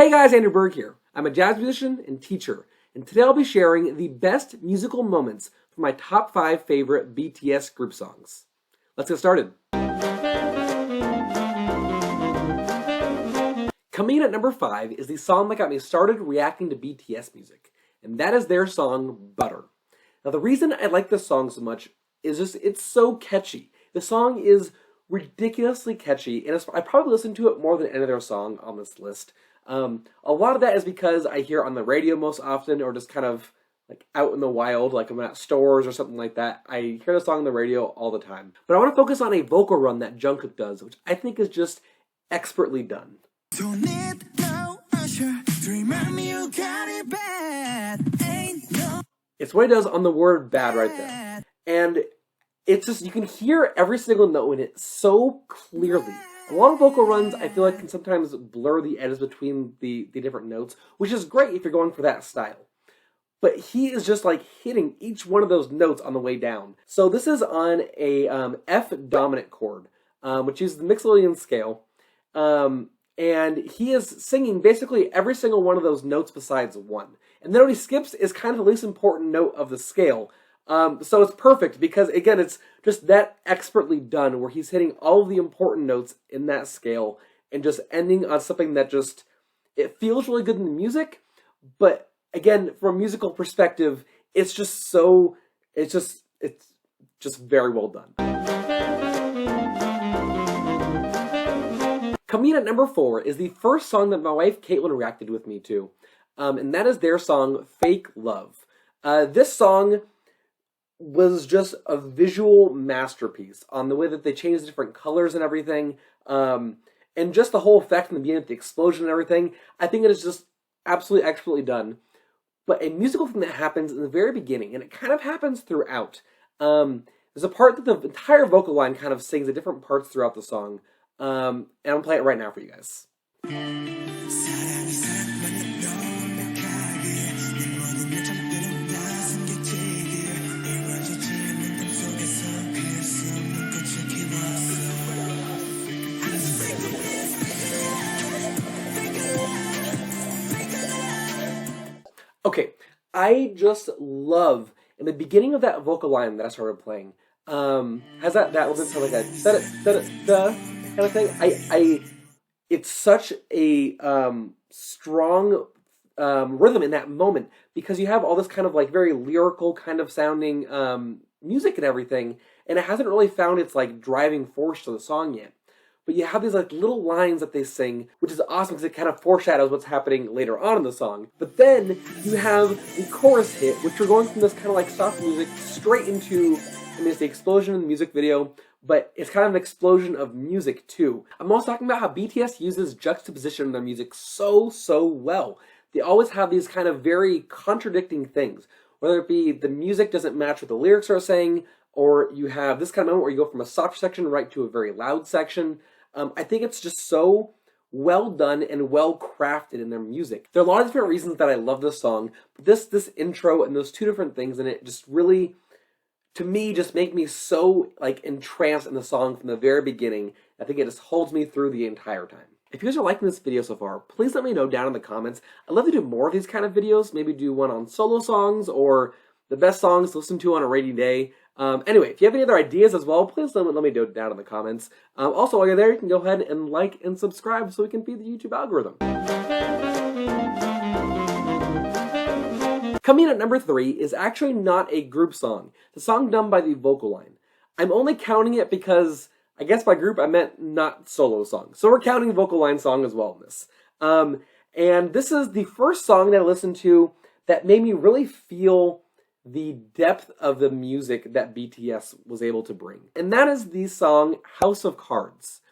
Hey guys, Andrew Berg here. I'm a jazz musician and teacher, and today I'll be sharing the best musical moments from my top 5 favorite BTS group songs. Let's get started. Coming in at number 5 is the song that got me started reacting to BTS music, and that is their song, Butter. Now the reason I like this song so much is just it's so catchy. The song is ridiculously catchy, and I probably listen to it more than any other song on this list. A lot of that is because I hear it on the radio most often, or just kind of like out in the wild, like I'm at stores or something like that. I hear the song on the radio all the time. But I want to focus on a vocal run that Jungkook does, which I think is just expertly done. Don't need no usher to remind me you got it bad. Ain't no. It's what he does on the word bad right there. And it's just, you can hear every single note in it so clearly. A lot of vocal runs, I feel like, can sometimes blur the edges between the different notes, which is great if you're going for that style. But he is just like hitting each one of those notes on the way down. So this is on a F dominant chord, which is the Mixolydian scale. And he is singing basically every single one of those notes besides one. And then what he skips is kind of the least important note of the scale. So it's perfect because, again, it's just that expertly done where he's hitting all of the important notes in that scale and just ending on something that just, it feels really good in the music, but again, from a musical perspective, it's just so, it's just very well done. Coming in at number 4 is the first song that my wife Caitlin reacted with me to, and that is their song, Fake Love. This song was just a visual masterpiece on the way that they changed the different colors and everything, and just the whole effect in the beginning, the explosion and everything. I think it is just absolutely expertly done. But a musical thing that happens in the very beginning, and it kind of happens throughout. There's a part that the entire vocal line kind of sings at different parts throughout the song, and I'm gonna play it right now for you guys. Okay, I just love, in the beginning of that vocal line that I started playing, has that little bit of like a da-da-da-da kind of thing. It's such a strong rhythm in that moment because you have all this kind of like very lyrical kind of sounding music and everything, and it hasn't really found its like driving force to the song yet. But you have these like little lines that they sing, which is awesome because it kind of foreshadows what's happening later on in the song. But then you have the chorus hit, which you're going from this kind of like soft music straight into, I mean, it's the explosion in the music video, but it's kind of an explosion of music too. I'm also talking about how BTS uses juxtaposition in their music so well. They always have these kind of very contradicting things, whether it be the music doesn't match what the lyrics are saying, or you have this kind of moment where you go from a soft section right to a very loud section. I think it's just so well done and well crafted in their music. There are a lot of different reasons that I love this song, but this intro and those two different things in it just really, to me, just make me so like entranced in the song from the very beginning. I think it just holds me through the entire time. If you guys are liking this video so far, please let me know down in the comments. I'd love to do more of these kind of videos, maybe do one on solo songs or the best songs to listen to on a rainy day. Anyway, if you have any other ideas as well, please let me know down in the comments. Also, while you're there, you can go ahead and like and subscribe so we can feed the YouTube algorithm. Coming in at number 3 is actually not a group song. The song done by the vocal line. I'm only counting it because, I guess by group I meant not solo song. So we're counting vocal line song as well in this. And this is the first song that I listened to that made me really feel the depth of the music that BTS was able to bring. And that is the song House of Cards.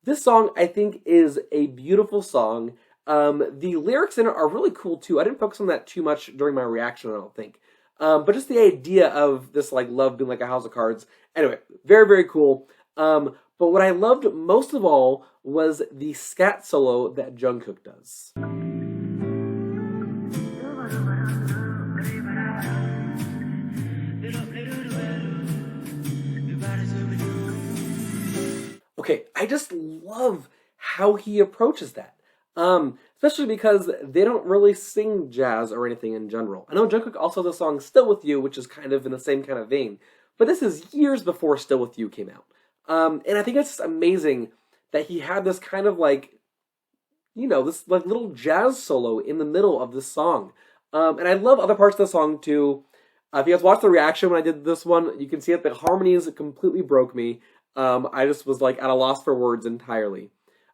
This song, I think, is a beautiful song. The lyrics in it are really cool too. I didn't focus on that too much during my reaction, I don't think. But just the idea of this like love being like a house of cards. Anyway, very cool. But what I loved most of all was the scat solo that Jungkook does. Okay, I just love how he approaches that. especially because they don't really sing jazz or anything in general. I know Jungkook also has a song "Still with You," which is kind of in the same kind of vein, but this is years before "Still with You" came out, and I think it's amazing that he had this kind of like, this like little jazz solo in the middle of this song, and I love other parts of the song too. If you guys watched the reaction when I did this one, you can see that the harmonies completely broke me. I just was like at a loss for words entirely.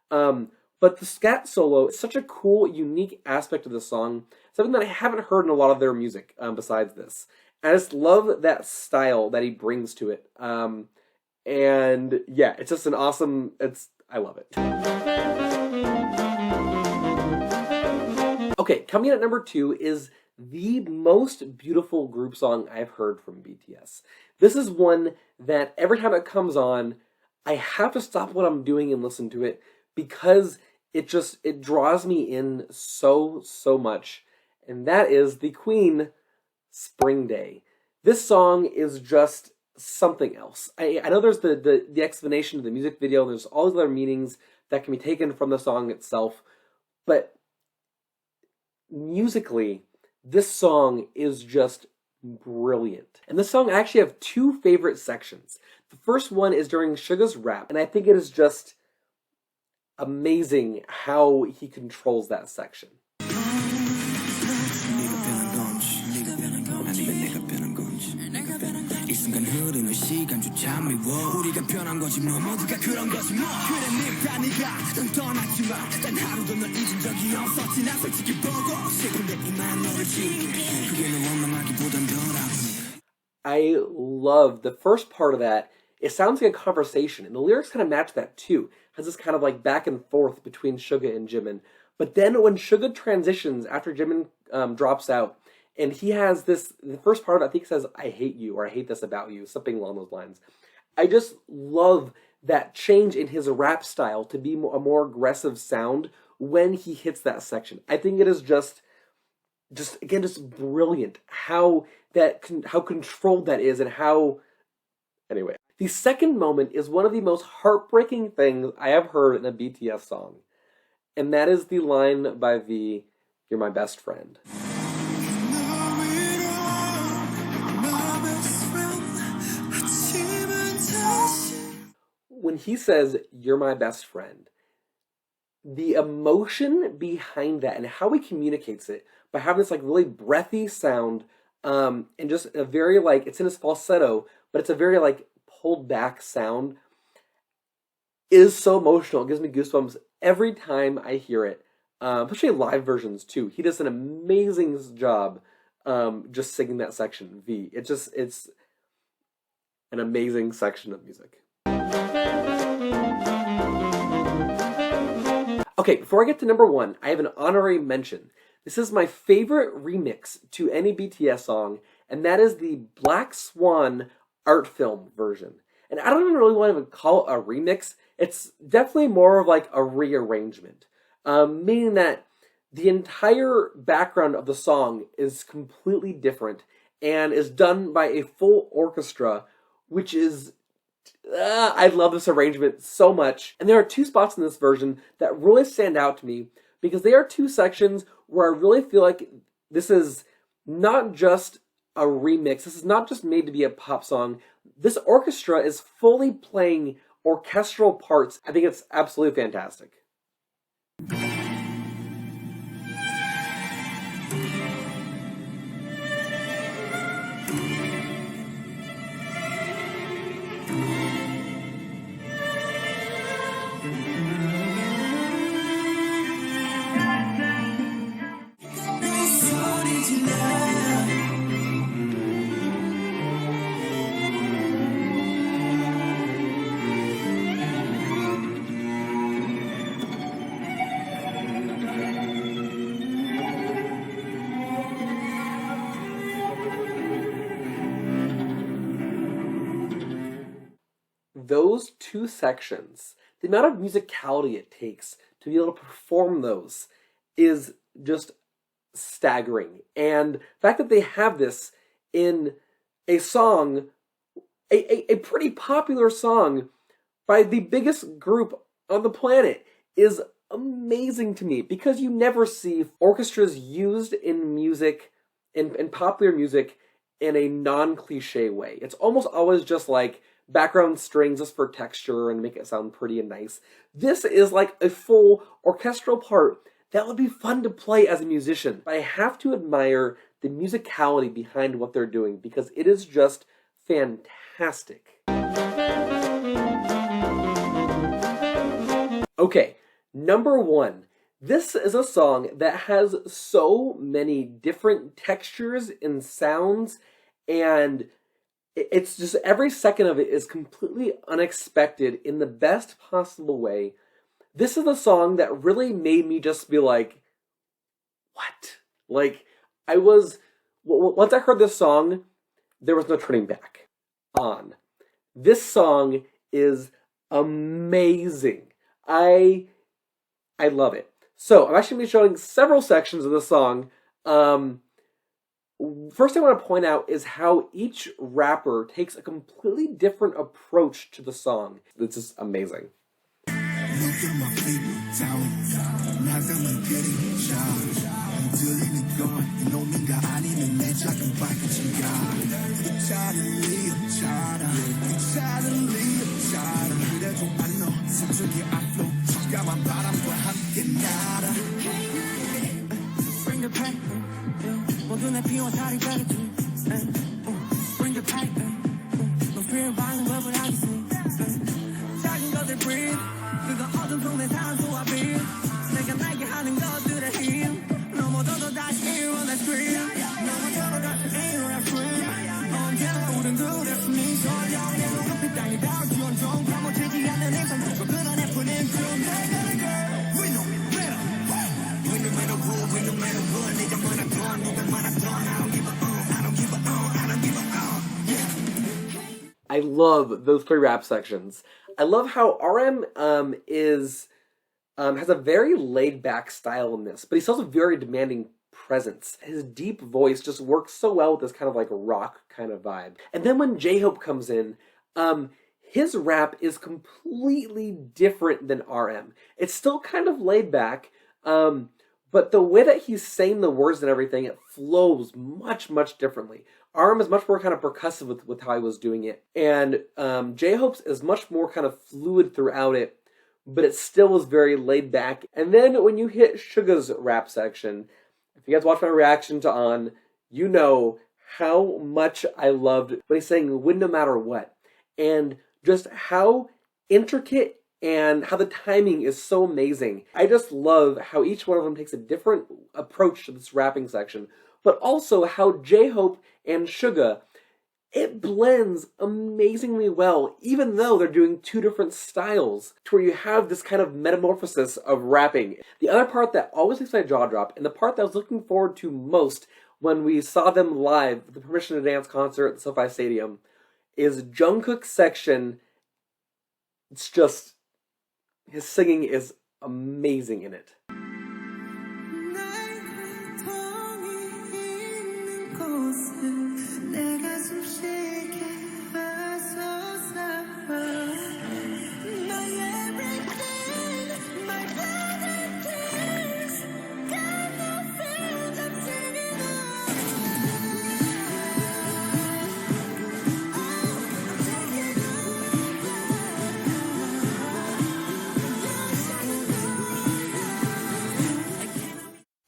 But the scat solo is such a cool, unique aspect of the song, something that I haven't heard in a lot of their music besides this. And I just love that style that he brings to it. And yeah, it's just an awesome, I love it. Okay, coming in at number 2 is the most beautiful group song I've heard from BTS. This is one that every time it comes on, I have to stop what I'm doing and listen to it because it draws me in so much. And that is the Queen, Spring Day. This song is just something else. I know there's the explanation of the music video, there's all these other meanings that can be taken from the song itself, but musically, this song is just brilliant. And this song, I actually have 2 favorite sections. The first one is during Suga's rap, and I think it is just amazing how he controls that section. I love the first part of that. It sounds like a conversation, and the lyrics kind of match that too. It has this kind of like back and forth between Suga and Jimin. But then when Suga transitions after Jimin drops out, and he has the first part of it, I think it says, "I hate you," or "I hate this about you," something along those lines. I just love that change in his rap style to be a more aggressive sound when he hits that section. I think it is just again, just brilliant how controlled that is and how, anyway. The second moment is one of the most heartbreaking things I have heard in a BTS song. And that is the line by V, "You're my best friend." When he says, "You're my best friend," the emotion behind that and how he communicates it by having this like really breathy sound, and just a very like, it's in his falsetto, but it's a very like pulled back sound, is so emotional. It gives me goosebumps every time I hear it, especially live versions too. He does an amazing job just singing that section, V. It's an amazing section of music. Okay, before I get to number 1, I have an honorary mention. This is my favorite remix to any BTS song, and that is the Black Swan art film version. And I don't even really want to call it a remix. It's definitely more of like a rearrangement, meaning that the entire background of the song is completely different and is done by a full orchestra, which is I love this arrangement so much. And there are 2 spots in this version that really stand out to me because they are 2 sections where I really feel like this is not just a remix. This is not just made to be a pop song. This orchestra is fully playing orchestral parts. I think it's absolutely fantastic. Those 2 sections, the amount of musicality it takes to be able to perform those is just staggering. And the fact that they have this in a song, a pretty popular song by the biggest group on the planet, is amazing to me because you never see orchestras used in music, in popular music, in a non-cliche way. It's almost always just like background strings just for texture and make it sound pretty and nice. This is like a full orchestral part that would be fun to play as a musician. But I have to admire the musicality behind what they're doing because it is just fantastic. Okay, number 1. This is a song that has so many different textures and sounds, and it's just every second of it is completely unexpected in the best possible way. This is a song that really made me just be like, what? Like, once I heard this song, there was no turning back on. This song is amazing. I love it. So I'm actually going to be showing several sections of the song. First thing I want to point out is how each rapper takes a completely different approach to the song. This is amazing. I love those 3 rap sections. I love how RM has a very laid-back style in this, but he's also a very demanding presence. His deep voice just works so well with this kind of like rock kind of vibe. And then when J-Hope comes in, his rap is completely different than RM. It's still kind of laid-back, but the way that he's saying the words and everything, it flows much, much differently. RM is much more kind of percussive with how he was doing it. And J-Hope's is much more kind of fluid throughout it, but it still is very laid back. And then when you hit Suga's rap section, if you guys watch my reaction to On, you know how much I loved when he's saying win no matter what. And just how intricate and how the timing is so amazing. I just love how each one of them takes a different approach to this rapping section, but also how J-Hope and Suga, it blends amazingly well, even though they're doing 2 different styles, to where you have this kind of metamorphosis of rapping. The other part that always makes my jaw drop, and the part that I was looking forward to most when we saw them live at the Permission to Dance concert at the SoFi Stadium, is Jungkook's section. It's just, his singing is amazing in it.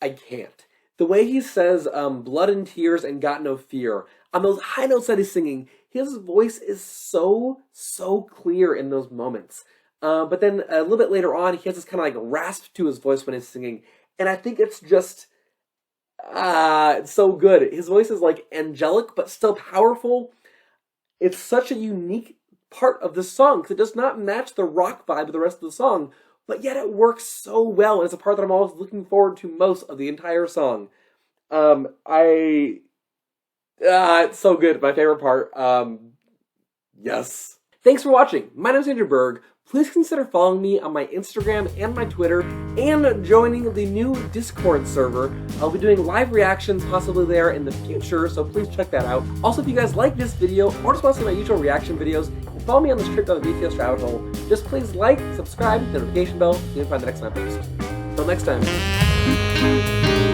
I can't. The way he says blood and tears and got no fear, on those high notes that he's singing, his voice is so clear in those moments. But then a little bit later on, he has this kind of like rasp to his voice when he's singing. And I think it's just, it's so good. His voice is like angelic, but still powerful. It's such a unique part of the song, because it does not match the rock vibe of the rest of the song. But yet it works so well, and it's a part that I'm always looking forward to most of the entire song. It's so good. My favorite part. Yes. Thanks for watching. My name is Andrew Berg. Please consider following me on my Instagram and my Twitter, and joining the new Discord server. I'll be doing live reactions possibly there in the future, so please check that out. Also, if you guys like this video, or just want to see my usual reaction videos, follow me on this trip down the BTS rabbit hole. Just please like, subscribe, notification bell, so you can find the next episode. Until next time.